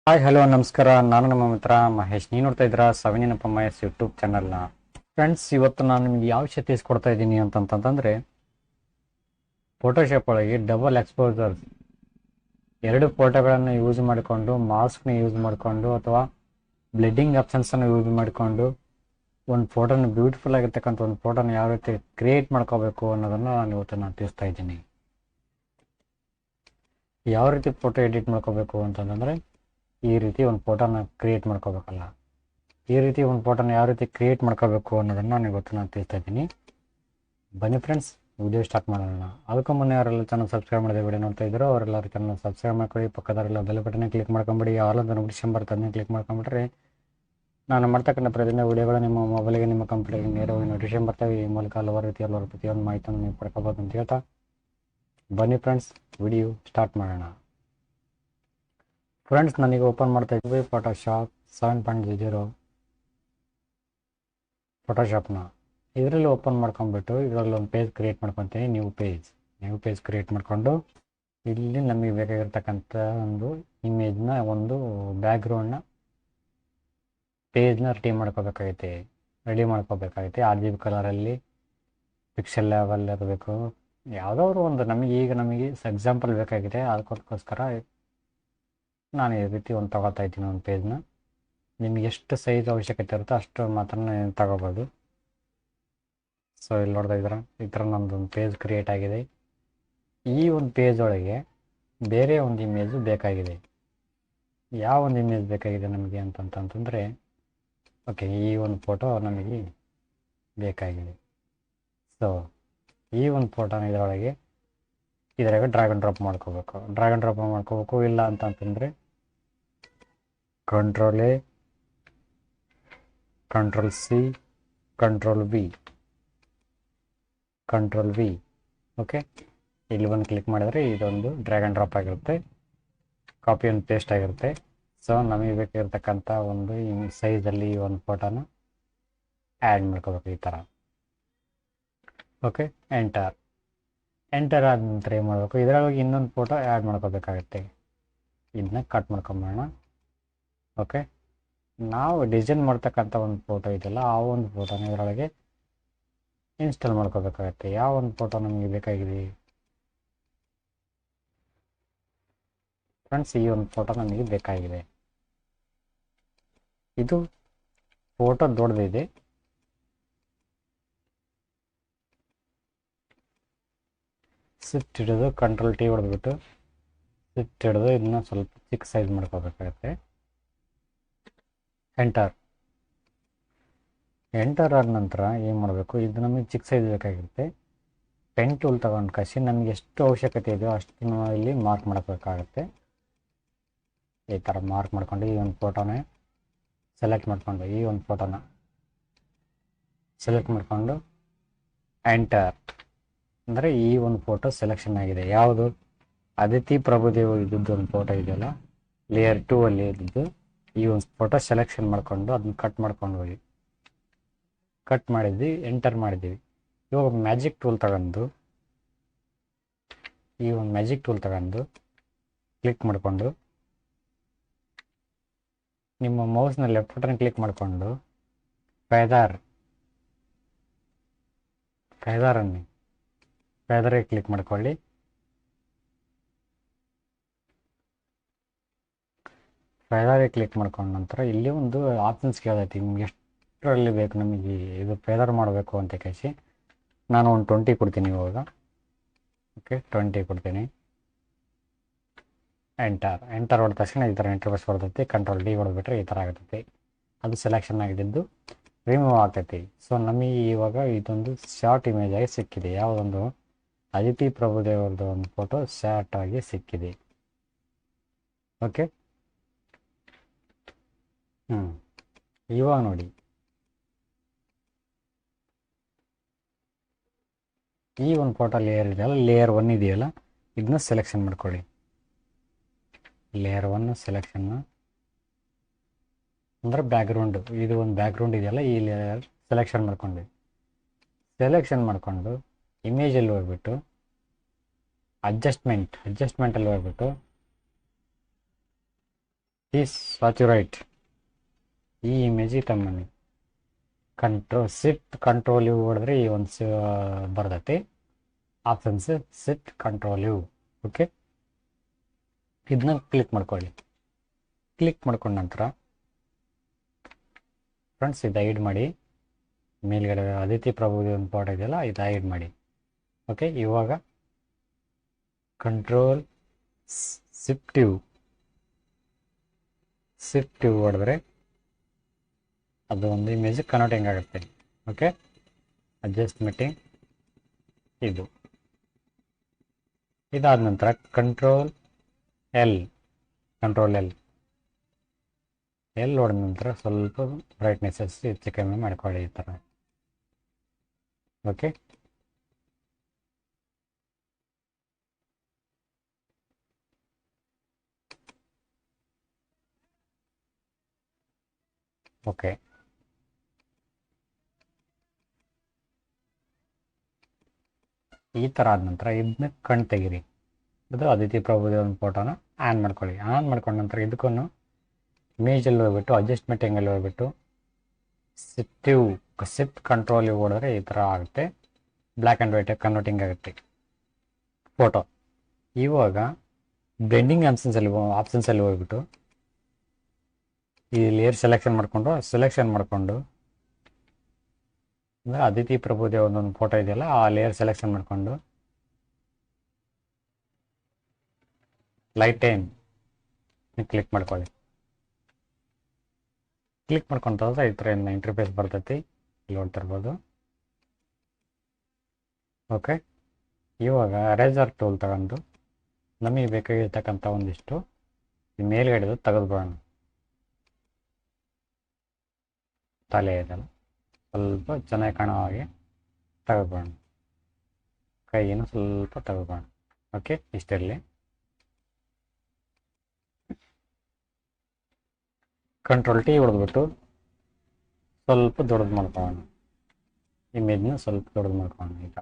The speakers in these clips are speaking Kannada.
ಹಾಯ್ ಹಲೋ ನಮಸ್ಕಾರ. ನಾನು ನಿಮ್ಮ ಮಿತ್ರ ಮಹೇಶ್. ನೀವು ನೋಡ್ತಾ ಇದ್ದೀರಾ SAVI ನೆನಪು ಮಹೇಶ್ ಯೂಟ್ಯೂಬ್ ಚಾನಲ್ನ. ಫ್ರೆಂಡ್ಸ್, ಇವತ್ತು ನಾನು ನಿಮ್ಗೆ ಯಾವ ವಿಷಯ ತಿಳಿಸ್ಕೊಡ್ತಾ ಇದ್ದೀನಿ ಅಂತಂತಂದ್ರೆ, ಫೋಟೋಶಾಪ್ ಒಳಗೆ ಡಬಲ್ ಎಕ್ಸ್ಪೋಸರ್ ಎರಡು ಫೋಟೋಗಳನ್ನು ಯೂಸ್ ಮಾಡಿಕೊಂಡು, ಮಾಸ್ಕ್ನ ಯೂಸ್ ಮಾಡಿಕೊಂಡು ಅಥವಾ ಬ್ಲೆಡ್ಡಿಂಗ್ ಆಪ್ಷನ್ಸನ್ನು ಯೂಸ್ ಮಾಡಿಕೊಂಡು ಒಂದು ಫೋಟೋನ ಬ್ಯೂಟಿಫುಲ್ ಆಗಿರ್ತಕ್ಕಂಥ ಒಂದು ಫೋಟೋನ ಯಾವ ರೀತಿ ಕ್ರಿಯೇಟ್ ಮಾಡ್ಕೋಬೇಕು ಅನ್ನೋದನ್ನು ನಾನು ತಿಳಿಸ್ತಾ ಇದ್ದೀನಿ. ಯಾವ ರೀತಿ ಫೋಟೋ ಎಡಿಟ್ ಮಾಡ್ಕೋಬೇಕು ಅಂತಂದರೆ, ಈ ರೀತಿ ಒಂದು ಫೋಟೋನ ಕ್ರಿಯೇಟ್ ಮಾಡ್ಕೋಬೇಕಲ್ಲ, ಈ ರೀತಿ ಒಂದು ಫೋಟೋನ ಯಾವ ರೀತಿ ಕ್ರಿಯೇಟ್ ಮಾಡ್ಕೋಬೇಕು ಅನ್ನೋದನ್ನು ನಾನು ತಿಳಿಸ್ತಾ ಇದ್ದೀನಿ. ಬನ್ನಿ ಫ್ರೆಂಡ್ಸ್, ವಿಡಿಯೋ ಸ್ಟಾರ್ಟ್ ಮಾಡೋಣ. ಅದಕ್ಕೂ ಮುನ್ನೆ ಯಾರೆಲ್ಲ ಚಾನಲ್ ಸಬ್ಸ್ಕ್ರೈಬ್ ಮಾಡಿದೆ ವಿಡಿಯೋ ನೋಡ್ತಾ ಇದ್ರು ಅವರೆಲ್ಲರೂ ಚಾನಲ್ ಸಬ್ಸ್ಕ್ರೈಬ್ ಮಾಡ್ಕೊಳ್ಳಿ. ಪಕ್ಕದಲ್ಲ ಬೆಲ್ ಬಟನ್ ಕ್ಲಿಕ್ ಮಾಡ್ಕೊಂಬಿಡಿ. ಆಲೊಂದು ನೋಟಿಫಿಕೇಶನ್ ಬರ್ತದೆ, ಕ್ಲಿಕ್ ಮಾಡ್ಕೊಂಬಿಟ್ರೆ ನಾನು ಮಾಡ್ತಕ್ಕಂಥ ಪ್ರತಿಯೊಂದು ವಿಡಿಯೋಗಳು ನಿಮ್ಮ ಮೊಬೈಲ್ಗೆ, ನಿಮ್ಮ ಕಂಪ್ಯೂಟರ್ಗೆ ನೇರವಾಗಿ ನೋಟಿಫಿಕೇಶನ್ ಬರ್ತವೆ. ಈ ಮೂಲಕ ಹಲವಾರು ರೀತಿಯ ಪ್ರತಿಯೊಂದು ಮಾಹಿತಿಯನ್ನು ನೀವು ಪಡ್ಕೋಬೋದು ಅಂತ ಹೇಳ್ತಾ, ಬನ್ನಿ ಫ್ರೆಂಡ್ಸ್, ವಿಡಿಯೋ ಸ್ಟಾರ್ಟ್ ಮಾಡೋಣ. ಫ್ರೆಂಡ್ಸ್, ನನಗೆ ಓಪನ್ ಮಾಡ್ತಾ ಇದ್ವಿ ಫೋಟೋಶಾಪ್ 7.0 ಫೋಟೋಶಾಪ್ನ. ಇದರಲ್ಲಿ ಓಪನ್ ಮಾಡ್ಕೊಂಡ್ಬಿಟ್ಟು ಇದರಲ್ಲಿ ಒಂದು ಪೇಜ್ ಕ್ರಿಯೇಟ್ ಮಾಡ್ಕೊತೀನಿ. ನ್ಯೂ ಪೇಜ್ ಕ್ರಿಯೇಟ್ ಮಾಡಿಕೊಂಡು ಇಲ್ಲಿ ನಮಗೆ ಬೇಕಾಗಿರ್ತಕ್ಕಂಥ ಒಂದು ಇಮೇಜ್ನ, ಒಂದು ಬ್ಯಾಕ್ಗ್ರೌಂಡ್ನ ಪೇಜ್ನ ರೆಡಿ ಮಾಡ್ಕೋಬೇಕಾಗೈತೆ. RGB ಕಲರಲ್ಲಿ ಪಿಕ್ಸೆಲ್ ಲೆವೆಲ್ ಇರಬೇಕು. ಯಾವುದಾದ್ರು ಒಂದು ನಮಗೆ ಎಕ್ಸಾಂಪಲ್ ಬೇಕಾಗಿದೆ. ಅದಕ್ಕೋಸ್ಕರ ನಾನು ಈ ರೀತಿ ಒಂದು ತಗೋತಾ ಇದ್ದೀನಿ ಒಂದು ಪೇಜ್ನ. ನಿಮಗೆ ಎಷ್ಟು ಸೈಜ್ ಅವಶ್ಯಕತೆ ಇರುತ್ತೋ ಅಷ್ಟು ಮಾತ್ರ ತಗೋಬೋದು. ಸೊ ಇಲ್ಲಿ ನೋಡ್ತಾ ಇದ್ದೀರಾ, ಈ ಥರ ನಮ್ಮದೊಂದು ಪೇಜ್ ಕ್ರಿಯೇಟ್ ಆಗಿದೆ. ಈ ಒಂದು ಪೇಜ್ ಒಳಗೆ ಬೇರೆ ಒಂದು ಇಮೇಜು ಬೇಕಾಗಿದೆ. ಯಾವ ಒಂದು ಇಮೇಜ್ ಬೇಕಾಗಿದೆ ನಮಗೆ ಅಂತಂತಂದರೆ, ಓಕೆ, ಈ ಒಂದು ಫೋಟೋ ನಮಗೆ ಬೇಕಾಗಿದೆ. ಸೊ ಈ ಒಂದು ಫೋಟೋನ ಇದರಾಗ ಡ್ರ್ಯಾಗ್ ಆ್ಯಂಡ್ ಡ್ರಾಪ್ ಮಾಡ್ಕೋಬೇಕು. ಇಲ್ಲ ಅಂತಂತಂದರೆ control A, control C, control V, okay. ಇಲ್ಲಿ ಬಂದು ಕ್ಲಿಕ್ ಮಾಡಿದರೆ ಇದೊಂದು ಡ್ರ್ಯಾಗ್ ಆ್ಯಂಡ್ ಡ್ರಾಪ್ ಆಗಿರುತ್ತೆ, ಕಾಪಿ ಆ್ಯಂಡ್ ಪೇಸ್ಟ್ ಆಗಿರುತ್ತೆ. ಸೊ ನಮಗೆ ಬೇಕಾಗಿರ್ತಕ್ಕಂಥ ಒಂದು ಈ ಸೈಜಲ್ಲಿ ಈ ಒಂದು ಫೋಟೋನ ಆ್ಯಡ್ ಮಾಡ್ಕೋಬೇಕು ಈ ಥರ. ಓಕೆ, ಎಂಟರ್ ಆದ ನಂತರ ಏನು ಮಾಡಬೇಕು, ಇದರೊಳಗೆ ಇನ್ನೊಂದು ಫೋಟೋ ಆ್ಯಡ್ ಮಾಡ್ಕೋಬೇಕಾಗತ್ತೆ. ಇದನ್ನ ಕಟ್ ಮಾಡ್ಕೊಂಬೋಣ. ಓಕೆ, ನಾವು ಡಿಸೈನ್ ಮಾಡ್ತಕ್ಕಂಥ ಒಂದು ಫೋಟೋ ಇದೆಯಲ್ಲ, ಆ ಒಂದು ಫೋಟೋನ ಇದರೊಳಗೆ ಇನ್ಸ್ಟಾಲ್ ಮಾಡ್ಕೋಬೇಕಾಗತ್ತೆ. ಯಾವ ಒಂದು ಫೋಟೋ ನಮಗೆ ಬೇಕಾಗಿದೆ ಫ್ರೆಂಡ್ಸ್, ಈ ಒಂದು ಫೋಟೋ ನಮಗೆ ಬೇಕಾಗಿದೆ. ಇದು ಫೋಟೋ ದೊಡ್ಡದಿದೆ. ಶಿಫ್ಟ್ ಹಿಡಿದು ಕಂಟ್ರೋಲ್ T ಹೊಡೆದ್ಬಿಟ್ಟು ಶಿಫ್ಟ್ ಹಿಡಿದು ಇದನ್ನ ಸ್ವಲ್ಪ ಚಿಕ್ಕ ಸೈಜ್ ಮಾಡ್ಕೋಬೇಕಾಗತ್ತೆ. ಎಂಟರ್ ಆದ ನಂತರ ಏನು ಮಾಡಬೇಕು, ಇದು ನಮಗೆ ಚಿಕ್ಕ ಸೈಜ್ ಬೇಕಾಗಿರುತ್ತೆ. ಪೆನ್ ಟೂಲ್ ತಗೊಂಡು ಕಸಿ ನಮಗೆ ಎಷ್ಟು ಅವಶ್ಯಕತೆ ಇದೆಯೋ ಅಷ್ಟು ಇಲ್ಲಿ ಮಾರ್ಕ್ ಮಾಡಬೇಕಾಗತ್ತೆ. ಈ ಥರ ಮಾರ್ಕ್ ಮಾಡ್ಕೊಂಡು ಈ ಒಂದು ಫೋಟೋನೇ ಸೆಲೆಕ್ಟ್ ಮಾಡಿಕೊಂಡು ಎಂಟರ್ ಅಂದರೆ ಈ ಒಂದು ಫೋಟೋ ಸೆಲೆಕ್ಷನ್ ಆಗಿದೆ. ಯಾವುದು? ಅದಿತಿ ಪ್ರಭುದೇವ ಇದ್ದದ್ದು ಒಂದು ಫೋಟೋ ಇದೆಯಲ್ಲ, ಲೇಯರ್ 2 ಅಲ್ಲಿ ಇದ್ದದ್ದು. ಈ ಒಂದು ಫೋಟೋ ಸೆಲೆಕ್ಷನ್ ಮಾಡಿಕೊಂಡು ಅದನ್ನ ಕಟ್ ಮಾಡಿದ್ವಿ, ಎಂಟರ್ ಮಾಡಿದ್ದೀವಿ. ಇವಾಗ ಮ್ಯಾಜಿಕ್ ಟೂಲ್ ತಗೊಂಡು ಕ್ಲಿಕ್ ಮಾಡಿಕೊಂಡು ನಿಮ್ಮ ಮೌಸ್ನ ಲೆಫ್ಟ್ ಬಟನ್ ಕ್ಲಿಕ್ ಮಾಡಿಕೊಂಡು ಫೆದರ್ಗೆ ಕ್ಲಿಕ್ ಮಾಡ್ಕೊಳ್ಳಿ. ಕ್ಲಿಕ್ ಮಾಡ್ಕೊಂಡ ನಂತರ ಇಲ್ಲಿ ಒಂದು ಆಪ್ಷನ್ಸ್ ಕೇಳೈತಿ, ನಿಮ್ಗೆ ಎಷ್ಟರಲ್ಲಿ ಬೇಕು ನಮಗೆ ಇದು ಫೆದರ್ ಮಾಡಬೇಕು ಅಂತ ಕೇಳಿಸಿ. ನಾನು ಒಂದು 20 ಕೊಡ್ತೀನಿ ಇವಾಗ. ಓಕೆ, 20 ಕೊಡ್ತೀನಿ. ಎಂಟರ್ ಹೊಡೆದ ತಕ್ಷಣ ಈ ಥರ ಇಂಟರ್ಫೇಸ್ ಬರ್ತೈತಿ. ಕಂಟ್ರೋಲ್ D ಹೊಡೆದ್ಬಿಟ್ರೆ ಈ ಥರ ಆಗ್ತೈತಿ. ಅದು ಸೆಲೆಕ್ಷನ್ ಆಗಿದ್ದು ರಿಮೂವ್ ಆಗ್ತೈತಿ. ಸೊ ನಮಗೆ ಇವಾಗ ಇದೊಂದು ಶಾರ್ಟ್ ಇಮೇಜ್ ಆಗಿ ಸಿಕ್ಕಿದೆ. ಯಾವುದೊಂದು ಅದಿತಿ ಪ್ರಭುದೇವ್ರದ್ದು ಒಂದು ಫೋಟೋ ಶಾರ್ಟ್ ಆಗಿ ಸಿಕ್ಕಿದೆ. ಓಕೆ, ಇವಾಗ ನೋಡಿ, ಈ ಒಂದು ಫೋಟೋ ಲೇಯರ್ ಇದೆಯಲ್ಲ, ಲೇಯರ್ 1 ಇದೆಯಲ್ಲ, ಇದನ್ನ ಸೆಲೆಕ್ಷನ್ ಮಾಡ್ಕೊಳ್ಳಿ. ಲೇಯರ್ 1 ಸೆಲೆಕ್ಷನ್ ಅಂದರೆ ಬ್ಯಾಕ್ಗ್ರೌಂಡ್, ಇದು ಒಂದು ಬ್ಯಾಕ್ಗ್ರೌಂಡ್ ಇದೆಯಲ್ಲ, ಈ ಲೇಯರ್ ಸೆಲೆಕ್ಷನ್ ಮಾಡಿಕೊಂಡು ಇಮೇಜಲ್ಲಿ ಹೋಗ್ಬಿಟ್ಟು ಅಡ್ಜಸ್ಟ್ಮೆಂಟಲ್ಲಿ ಹೋಗ್ಬಿಟ್ಟು ಈಸ್ ವಾಚ್ ರೈಟ್. ಈ ಇಮೇಜಿಗೆ ತಮ್ಮನಿ ಕಂಟ್ರೋಲ್ ಯು ಹೊಡೆದ್ರೆ ಈ ಒಂದು ಬರ್ತೈತಿ options shift control U. Okay, ಇದನ್ನ ಕ್ಲಿಕ್ ಮಾಡ್ಕೊಳ್ಳಿ. ಕ್ಲಿಕ್ ಮಾಡ್ಕೊಂಡ ನಂತರ ಫ್ರೆಂಡ್ಸ್ ಇದು ಐಡ್ ಮಾಡಿ. ಮೇಲ್ಗಡೆ ಅದಿತಿ ಪ್ರಭುದೇವ ಒಂದು ಫೋಟೋ ಇದೆಯಲ್ಲ, ಇದು ಐಡ್ ಮಾಡಿ. ಓಕೆ, ಇವಾಗ ಕಂಟ್ರೋಲ್ ಶಿಫ್ಟ್ ಯು ಹೊಡೆದ್ರೆ ಅದು ಒಂದು ಇಮೇಜ್ ಕನ್ವರ್ಟಿಂಗ್ ಆಗುತ್ತೆ. ಓಕೆ, ಅಡ್ಜಸ್ಟ್ಮೆಂಟಿಂಗ್ ಇದಾದ ನಂತರ ಕಂಟ್ರೋಲ್ ಎಲ್ ಹೊಡೆದ ನಂತರ ಸ್ವಲ್ಪ ಬ್ರೈಟ್ನೆಸ್ ಹೆಚ್ಚು ಕಮ್ಮಿ ಮಾಡ್ಕೊಳ್ಳಿ ಈ ಥರ. ಓಕೆ, ಓಕೆ, ಈ ಥರ ಆದ ನಂತರ ಇದನ್ನ ಕಣ್ ತೆಗೀರಿ. ಇದು ಅದಿತಿ ಪ್ರಭುದೇವ ಒಂದು ಫೋಟೋನ ಆನ್ ಮಾಡ್ಕೊಳ್ಳಿ. ಆನ್ ಮಾಡ್ಕೊಂಡ ನಂತರ ಇದಕ್ಕೂ ಇಮೇಜಲ್ಲಿ ಹೋಗ್ಬಿಟ್ಟು ಅಡ್ಜಸ್ಟ್ಮೆಂಟಿಂಗಲ್ಲಿ ಹೋಗ್ಬಿಟ್ಟು ಶಿಫ್ಟ್ ಕಂಟ್ರೋಲ್ ಹೊಡೆದ್ರೆ ಈ ಥರ ಆಗುತ್ತೆ. ಬ್ಲ್ಯಾಕ್ ಆ್ಯಂಡ್ ವೈಟ್ ಕನ್ವರ್ಟಿಂಗ್ ಆಗುತ್ತೆ ಫೋಟೋ. ಇವಾಗ ಬ್ಲೆಂಡಿಂಗ್ ಆಪ್ಷನ್ಸಲ್ಲಿ ಹೋಗ್ಬಿಟ್ಟು ಈ ಲೇಯರ್ ಸೆಲೆಕ್ಷನ್ ಮಾಡಿಕೊಂಡು ಅಂದರೆ ಅದಿತಿ ಪ್ರಭುದೇವ ಒಂದೊಂದು ಫೋಟೋ ಇದೆಯಲ್ಲ, ಆ ಲೇಯರ್ ಸೆಲೆಕ್ಷನ್ ಮಾಡಿಕೊಂಡು ಲೈಟ್ ಟೈಮ್ ಕ್ಲಿಕ್ ಮಾಡ್ಕೊಳ್ಳಿ. ಕ್ಲಿಕ್ ಮಾಡ್ಕೊಂಡ್ರೆ ಈ ಥರ ಇಂಟರ್ಫೇಸ್ ಬರ್ತೈತಿ, ಇಲ್ಲಿ ನೋಡ್ತಿರ್ಬೋದು. ಓಕೆ, ಇವಾಗ ಎರೇಸರ್ ಟೂಲ್ ತಗೊಂಡು ನಮಗೆ ಬೇಕಾಗಿರ್ತಕ್ಕಂಥ ಒಂದಿಷ್ಟು ಈ ಮೇಲ್ಗಡೆದು ತೆಗೆದುಬಿಡೋಣ. ತಲೆ ಇದೆಲ್ಲ ಸ್ವಲ್ಪ ಚೆನ್ನಾಗಿ ಕಾಣೋ ಹಾಗೆ ತೆಗೆದುಬಿಡೋಣ. ಕೈಯನ್ನು ಸ್ವಲ್ಪ ತೆಗೆದುಬಿಡೋಣ. ಓಕೆ, ಇಷ್ಟರಲ್ಲಿ ಕಂಟ್ರೋಲ್ ಟಿ ಹೊಡೆದ್ಬಿಟ್ಟು ಸ್ವಲ್ಪ ದೊಡ್ಡದು ಮಾಡ್ಕೊಳ್ಳೋಣ. ಇಮೇಜ್ನ ಸ್ವಲ್ಪ ದೊಡ್ಡದು ಮಾಡ್ಕೊಳ್ಳೋಣ. ಈಗ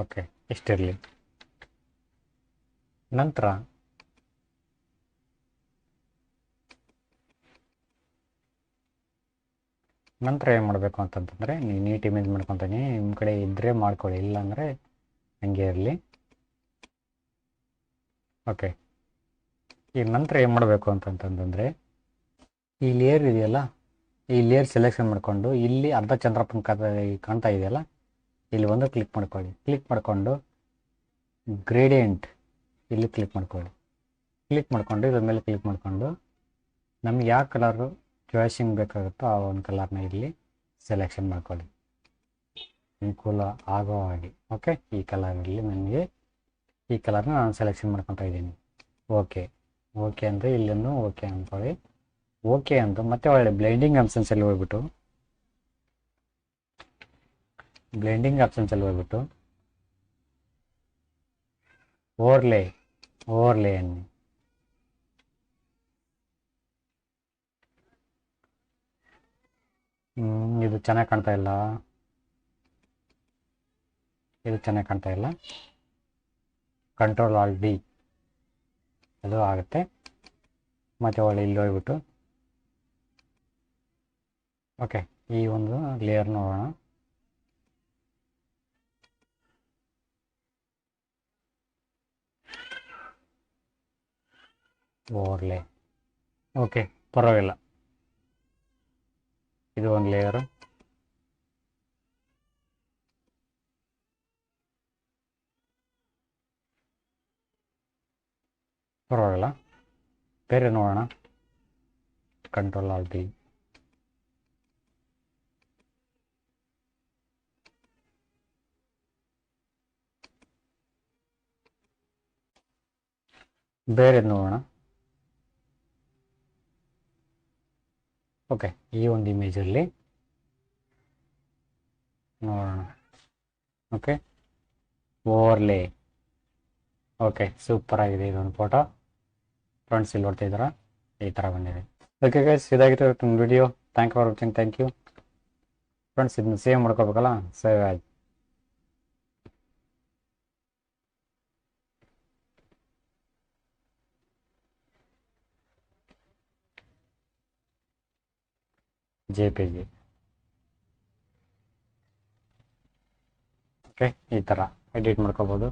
ಓಕೆ, ಇಷ್ಟಿರಲಿ. ನಂತರ ಏನು ಮಾಡಬೇಕು ಅಂತಂತಂದರೆ, ನೀವು ನೀಟ್ ಇಮೇಜ್ ಮಾಡ್ಕೊತೀನಿ, ನಿಮ್ಮ ಕಡೆ ಇದ್ದರೆ ಮಾಡ್ಕೊಳ್ಳಿ, ಇಲ್ಲಾಂದರೆ ಹಂಗೆ ಇರಲಿ. ಓಕೆ, ಈಗ ನಂತರ ಏನು ಮಾಡಬೇಕು ಅಂತಂತಂದರೆ, ಈ ಲೇಯರ್ ಇದೆಯಲ್ಲ, ಈ ಲೇಯರ್ ಸೆಲೆಕ್ಷನ್ ಮಾಡಿಕೊಂಡು ಇಲ್ಲಿ ಅರ್ಧ ಚಂದ್ರಪ್ಪನ ಕಾಣ್ತಾ ಇದೆಯಲ್ಲ, ಇಲ್ಲಿ ಒಂದು ಕ್ಲಿಕ್ ಮಾಡ್ಕೊಳ್ಳಿ. ಕ್ಲಿಕ್ ಮಾಡಿಕೊಂಡು ಗ್ರೇಡಿಯಂಟ್ ಇಲ್ಲಿ ಕ್ಲಿಕ್ ಮಾಡ್ಕೊಳ್ಳಿ. ಕ್ಲಿಕ್ ಮಾಡಿಕೊಂಡು ಇದ್ರ ಮೇಲೆ ಕ್ಲಿಕ್ ಮಾಡಿಕೊಂಡು ನಮ್ಗೆ ಯಾವ ಕಲರು ಚಾಯ್ಸಿಂಗ್ ಬೇಕಾಗುತ್ತೋ ಆ ಒಂದು ಕಲರ್ನ ಇಲ್ಲಿ ಸೆಲೆಕ್ಷನ್ ಮಾಡ್ಕೊಳ್ಳಿ, ಅನುಕೂಲ ಆಗೋ ಹಾಗೆ. ಓಕೆ, ಈ ಕಲರಲ್ಲಿ ನನಗೆ ಈ ಕಲರ್ನ ನಾನು ಸೆಲೆಕ್ಷನ್ ಮಾಡ್ಕೊತಾ ಇದ್ದೀನಿ. ಓಕೆ ಅಂದರೆ ಇಲ್ಲೂ ಓಕೆ ಅಂದ್ಕೊಳ್ಳಿ. ಓಕೆ ಅಂತ ಮತ್ತೆ ಒಳ್ಳೆ ಬ್ಲೆಂಡಿಂಗ್ ಆಪ್ಷನ್ಸಲ್ಲಿ ಹೋಗ್ಬಿಟ್ಟು ಓವರ್ಲೇ ಅನ್ನಿ. ಇದು ಚೆನ್ನಾಗಿ ಕಾಣ್ತಾ ಇಲ್ಲ. ಕಂಟ್ರೋಲ್ ಆಲ್ ಡಿ ಅದು ಆಗುತ್ತೆ. ಮತ್ತೆ ಒಳ್ಳೆ ಇಲ್ಲಿ ಹೋಗ್ಬಿಟ್ಟು ಓಕೆ, ಈ ಒಂದು ಲೇಯರ್ ನೋಡೋಣ. ಓವರ್ಲೇ ಓಕೆ, ಪರವಾಗಿಲ್ಲ. ಇದು ಒಂದು ಲೇಯರು. ಪರವಾಗಿಲ್ಲ. ಬೇರೆ ನೋಡೋಣ. Control all D. ಬೇರೆ ನೋಡೋಣ. ಓಕೆ, ಈ ಒಂದು ಇಮೇಜಲ್ಲಿ ನೋಡೋಣ. Okay, overlay. ಓಕೆ, ಸೂಪರ್ ಆಗಿದೆ ಇದೊಂದು ಫೋಟೋ. ಫ್ರೆಂಡ್ಸ್ ಇಲ್ಲಿ ನೋಡ್ತಾ ಇದ್ದೀರಾ, ಈ ಥರ ಬಂದಿದೆ. ಓಕೆ ಗೈಸ್, ಇದಾಗಿತ್ತು video. Thank you for watching. Thank you. Friends ಇದನ್ನ ಸೇವ್ ಮಾಡ್ಕೋಬೇಕಲ್ಲ, ಸೇವ್ ಆಯ್ತು. JPG. ಓಕೆ, ಈ ಥರ ಎಡಿಟ್ ಮಾಡ್ಕೋಬೋದು.